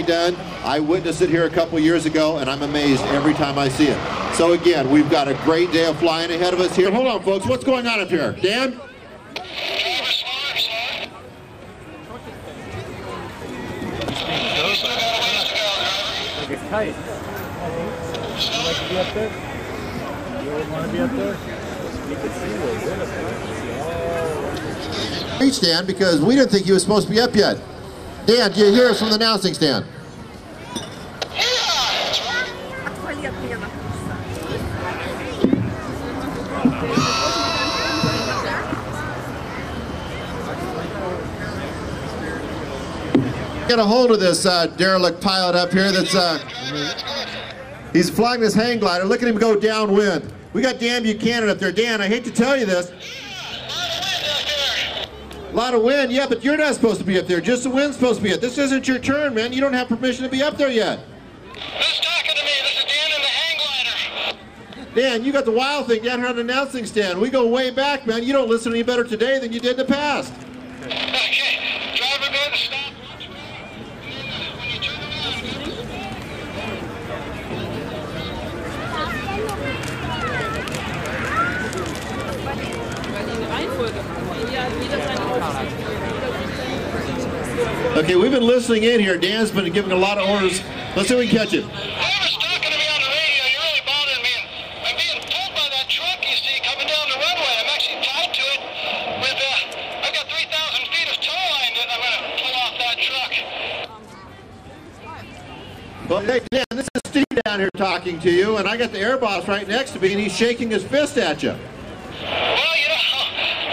be done. I witnessed it here a couple years ago, and I'm amazed every time I see it. So again, we've got a great day of flying ahead of us here. Hold on, folks. What's going on up here? Dan? It's tight. Would you like to be up there? You would want to be up there? You can see the Reach Dan, because we didn't think he was supposed to be up yet. Dan, do you hear us from the announcing stand? Get a hold of this derelict pilot up here that's he's flying this hang glider. Look at him go downwind. We got Dan Buchanan up there. Dan, I hate to tell you this. A lot of wind, yeah, but you're not supposed to be up there. Just the wind's supposed to be up. This isn't your turn, man. You don't have permission to be up there yet. Who's talking to me? This is Dan in the hang glider. Dan, you got the wild thing down here on the announcing stand. We go way back, man. You don't listen any better today than you did in the past. Okay, driver, go to stop. When you turn Okay, we've been listening in here. Dan's been giving a lot of orders. Let's see if we can catch him. Whoever's talking to me on the radio, you're really bothering me. I'm being pulled by that truck you see coming down the runway. I'm actually tied to it with, I've got 3,000 feet of tow line that I'm going to pull off that truck. Well, hey, Dan, this is Steve down here talking to you, and I got the air boss right next to me, and he's shaking his fist at you. Well, you know,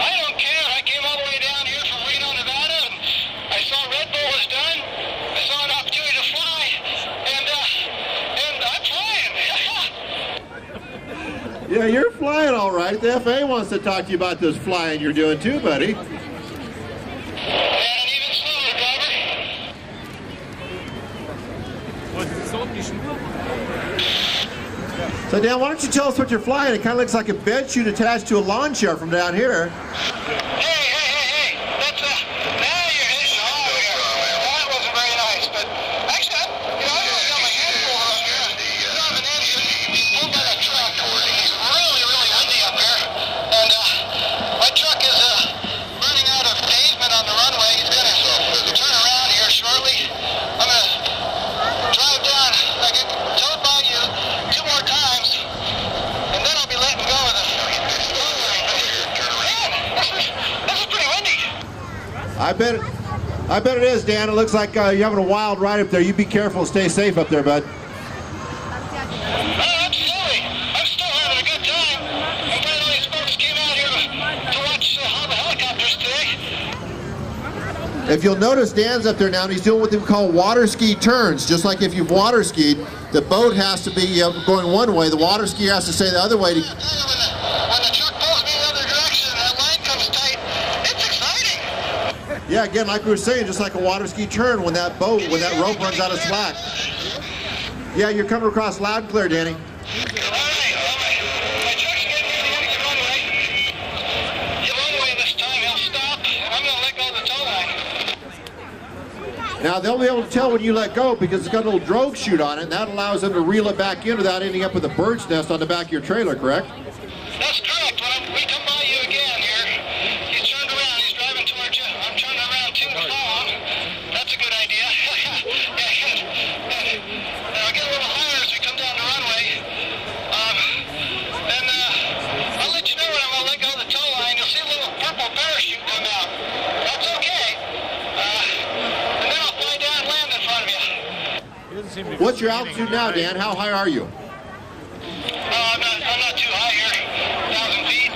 I don't care. I came all the way down here from Reno, Nevada, and I saw Red Bull was done. I saw an opportunity to fly, and I'm flying. Yeah, you're flying all right. The FAA wants to talk to you about this flying you're doing too, buddy. And even slower, driver. So, Dan, why don't you tell us what you're flying? It kind of looks like a bed chute attached to a lawn chair from down here. Hey, that's now you're hitting home here. That wasn't very nice, but actually, I really got my hand full up here. Driving in here, pulled by that truck. It's really, really windy up here, and my truck is running out of pavement on the runway. He's gonna turn around here shortly. I'm gonna drive down. I get towed by you 2 more times, and then I'll be letting go of the This is pretty windy. I bet it is, Dan. It looks like you're having a wild ride up there. You be careful. Stay safe up there, bud. Oh, absolutely. I'm still having a good time. I'm glad all these folks came out here to watch all the helicopters today. If you'll notice, Dan's up there now, and he's doing what they call water ski turns. Just like if you've water skied, the boat has to be going one way. The water skier has to stay the other way. When the truck pulls me the other direction and that line comes tight, it's exciting. Yeah, again, like we were saying, just like a water ski turn when that rope runs out of slack. Yeah, you're coming across loud and clear, Danny. All right. My truck's getting near the end of the runway. The runway this time, I'll stop, and I'm going to let go of the tow line. Now, they'll be able to tell when you let go because it's got a little drogue chute on it, and that allows them to reel it back in without ending up with a bird's nest on the back of your trailer, correct? That's correct. When we come by you again here, he's turned around. He's driving towards you. I'm turning around too to follow him. That's a good idea. Yeah, good. I'll get a little higher as we come down the runway. Then I'll let you know when I'm going to let go of the tow line. You'll see a little purple parachute come out. That's okay. And then I'll fly down and land in front of you. What's your altitude now, Dan? How high are you? I'm not too high here. 1,000 feet.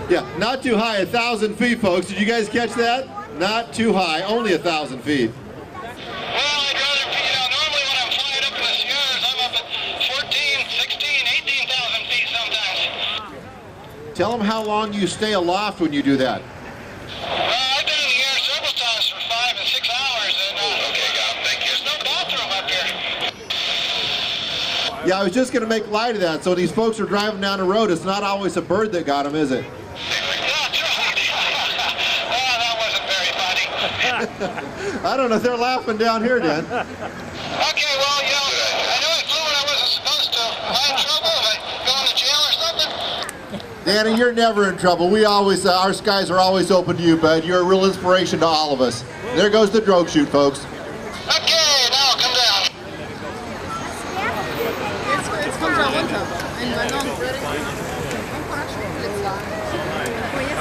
Yeah, not too high, 1,000 feet, folks. Did you guys catch that? Not too high, only 1,000 feet. Well, I'd rather, normally when I'm flying up in the Sierras, I'm up at 14, 16, 18,000 feet sometimes. Tell them how long you stay aloft when you do that. I've been in the air several times for 5 and 6 hours, and there's no bathroom up here. Yeah, I was just going to make light of that. So these folks are driving down the road. It's not always a bird that got them, is it? That's right. That wasn't very funny. I don't know if they're laughing down here, Dan. Okay, well, you know, I know I flew when I wasn't supposed to. Am I in trouble? Am I going to jail or something? Danny, you're never in trouble. We always, our skies are always open to you, bud. You're a real inspiration to all of us. There goes the drogue chute, folks. Okay, now come down.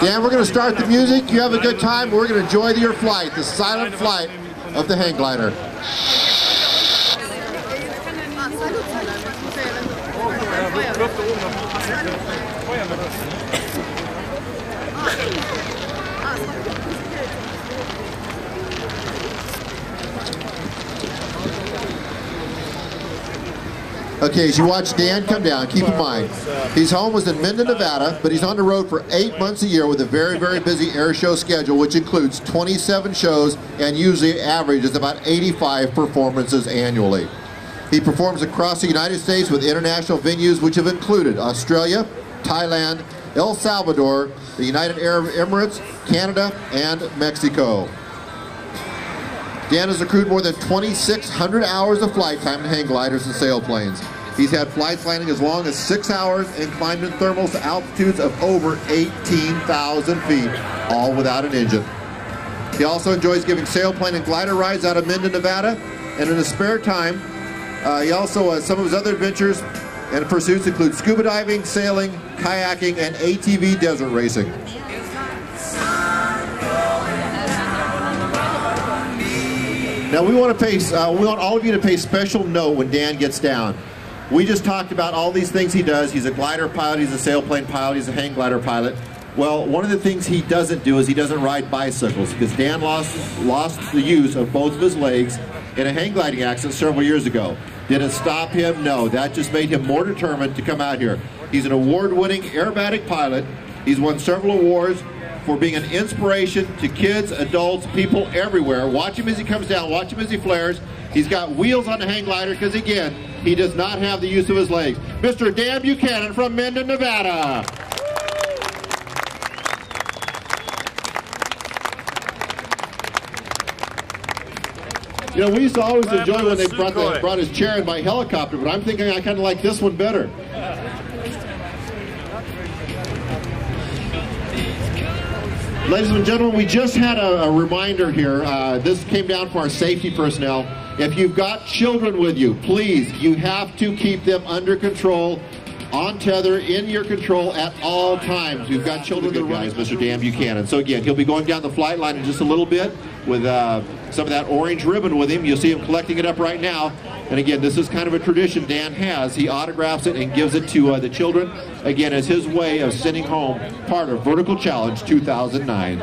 Dan, we're going to start the music. You have a good time. We're going to enjoy your flight, the silent flight of the hang glider. Okay, as you watch Dan come down, keep in mind, his home was in Minden, Nevada, but he's on the road for 8 months a year with a very, very busy air show schedule, which includes 27 shows and usually averages about 85 performances annually. He performs across the United States with international venues which have included Australia, Thailand, El Salvador, the United Arab Emirates, Canada, and Mexico. Dan has accrued more than 2,600 hours of flight time in hang gliders and sailplanes. He's had flights landing as long as 6 hours and climbed in thermals to altitudes of over 18,000 feet, all without an engine. He also enjoys giving sailplane and glider rides out of Minden, Nevada, and in his spare time, he also some of his other adventures and pursuits include scuba diving, sailing, kayaking, and ATV desert racing. Now we want all of you to pay special note when Dan gets down. We just talked about all these things he does. He's a glider pilot, he's a sailplane pilot, he's a hang glider pilot. Well, one of the things he doesn't do is he doesn't ride bicycles, because Dan lost the use of both of his legs in a hang gliding accident several years ago. Did it stop him? No. That just made him more determined to come out here. He's an award-winning aerobatic pilot. He's won several awards for being an inspiration to kids, adults, people everywhere. Watch him as he comes down, watch him as he flares. He's got wheels on the hang glider because, again, he does not have the use of his legs. Mr. Dan Buchanan from Minden, Nevada. You know, we used to always enjoy when they brought his chair in by helicopter, but I'm thinking I kind of like this one better. Ladies and gentlemen, we just had a reminder here. This came down from our safety personnel. If you've got children with you, please, you have to keep them under control, on tether, in your control at all times. We've got children that guys, Mr. Dan Buchanan. So again, he'll be going down the flight line in just a little bit with some of that orange ribbon with him. You'll see him collecting it up right now. And again, this is kind of a tradition Dan has. He autographs it and gives it to the children. Again, as his way of sending home part of Vertical Challenge 2009.